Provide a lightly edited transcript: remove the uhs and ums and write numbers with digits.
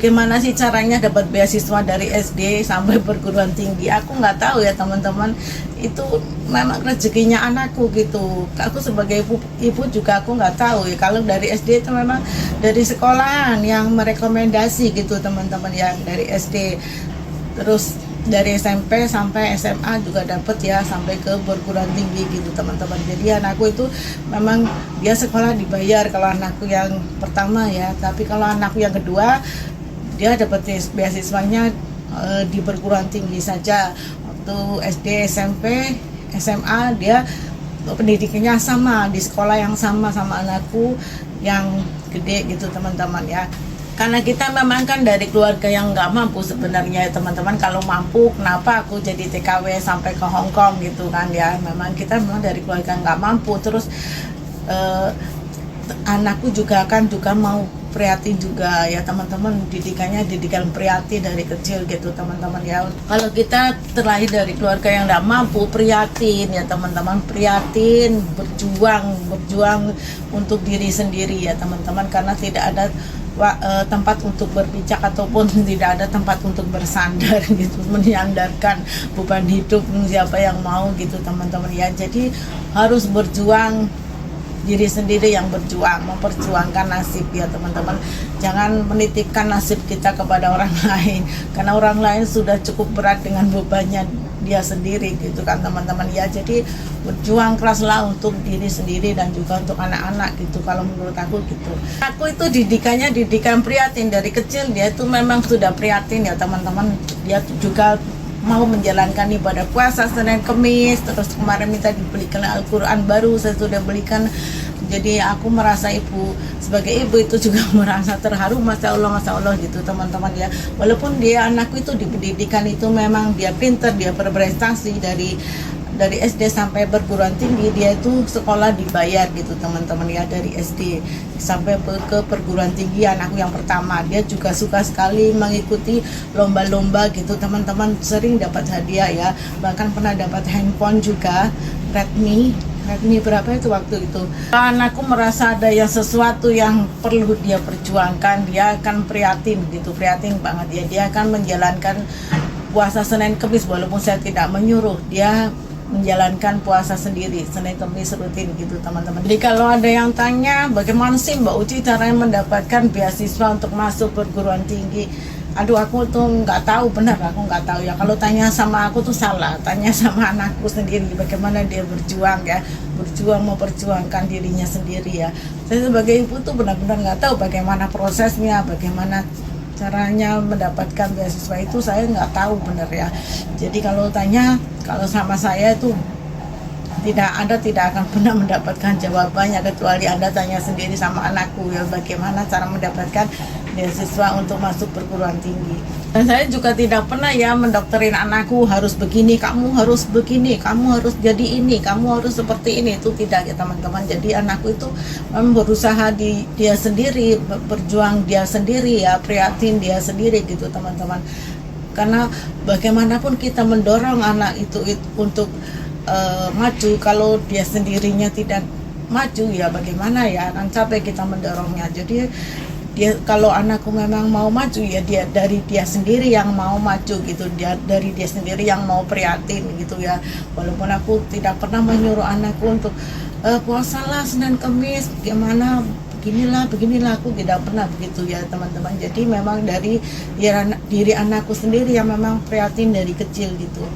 Gimana sih caranya dapat beasiswa dari SD sampai perguruan tinggi? Aku nggak tahu ya teman-teman. Itu memang rezekinya anakku gitu. Aku sebagai ibu juga aku nggak tahu ya. Kalau dari SD itu memang dari sekolahan yang merekomendasi gitu teman-teman, yang dari SD. Terus dari SMP sampai SMA juga dapat ya, sampai ke perguruan tinggi gitu teman-teman. Jadi anakku itu memang dia sekolah dibayar kalau anakku yang pertama ya. Tapi kalau anakku yang kedua dia dapat beasiswanya di perguruan tinggi saja. Waktu SD, SMP, SMA dia pendidikannya sama, di sekolah yang sama anakku yang gede gitu teman-teman ya. Karena kita memang kan dari keluarga yang nggak mampu sebenarnya ya teman-teman. Kalau mampu kenapa aku jadi TKW sampai ke Hong Kong gitu kan ya. Memang kita memang dari keluarga nggak mampu. Terus anakku juga mau prihatin juga ya teman-teman, didikan prihatin dari kecil gitu teman-teman ya. Kalau kita terlahir dari keluarga yang tidak mampu, prihatin ya teman-teman, prihatin, berjuang untuk diri sendiri ya teman-teman, karena tidak ada tempat untuk berpijak ataupun tidak ada tempat untuk bersandar gitu, menyandarkan beban hidup siapa yang mau gitu teman-teman ya. Jadi harus berjuang, diri sendiri yang berjuang, memperjuangkan nasib ya teman-teman. Jangan menitipkan nasib kita kepada orang lain, karena orang lain sudah cukup berat dengan bebannya dia sendiri gitu kan teman-teman ya. Jadi berjuang keraslah untuk diri sendiri dan juga untuk anak-anak gitu, kalau menurut aku gitu. Aku itu didikan prihatin dari kecil, dia itu memang sudah prihatin ya teman-teman. Dia juga mau menjalankan ibadah puasa Senin Kemis, terus kemarin minta dibelikan Al-Quran baru, saya sudah belikan. Jadi aku merasa sebagai ibu itu juga merasa terharu, Masya Allah gitu teman-teman ya. Walaupun dia anakku itu di pendidikan itu memang dia pinter, dia berprestasi dari SD sampai perguruan tinggi, dia itu sekolah dibayar gitu teman-teman ya. Dari SD sampai ke perguruan tinggi anakku yang pertama, dia juga suka sekali mengikuti lomba-lomba gitu teman-teman, sering dapat hadiah ya. Bahkan pernah dapat handphone juga, Redmi berapa itu waktu itu. Anakku merasa ada yang sesuatu yang perlu dia perjuangkan, dia akan prihatin gitu, prihatin banget ya. Dia akan menjalankan puasa Senin Kemis walaupun saya tidak menyuruh, dia menjalankan puasa sendiri Senin Kemis rutin gitu teman-teman. Jadi kalau ada yang tanya bagaimana sih Mbak Uci caranya mendapatkan beasiswa untuk masuk perguruan tinggi, aduh aku tuh nggak tahu, benar aku nggak tahu ya. Kalau tanya sama aku tuh salah, tanya sama anakku sendiri bagaimana dia berjuang ya, memperjuangkan dirinya sendiri ya. Saya sebagai ibu tuh benar-benar nggak tahu bagaimana prosesnya, bagaimana caranya mendapatkan beasiswa itu, saya nggak tahu benar ya. Jadi kalau sama saya itu tidak akan pernah mendapatkan jawabannya, kecuali Anda tanya sendiri sama anakku ya, bagaimana cara mendapatkan beasiswa untuk masuk perguruan tinggi. Dan saya juga tidak pernah ya mendokterin anakku harus begini, kamu harus begini, kamu harus jadi ini, kamu harus seperti ini. Itu tidak ya teman-teman. Jadi anakku itu memang berusaha dia sendiri, berjuang dia sendiri ya, prihatin dia sendiri gitu teman-teman. Karena bagaimanapun kita mendorong anak itu untuk maju, kalau dia sendirinya tidak maju ya bagaimana ya, akan capek kita mendorongnya. Jadi kalau anakku memang mau maju ya, dari dia sendiri yang mau maju gitu, dari dia sendiri yang mau prihatin gitu ya. Walaupun aku tidak pernah menyuruh anakku untuk puasalah Senin Kemis, gimana beginilah, aku tidak pernah begitu ya teman-teman. Jadi memang dari diri anakku sendiri yang memang prihatin dari kecil gitu.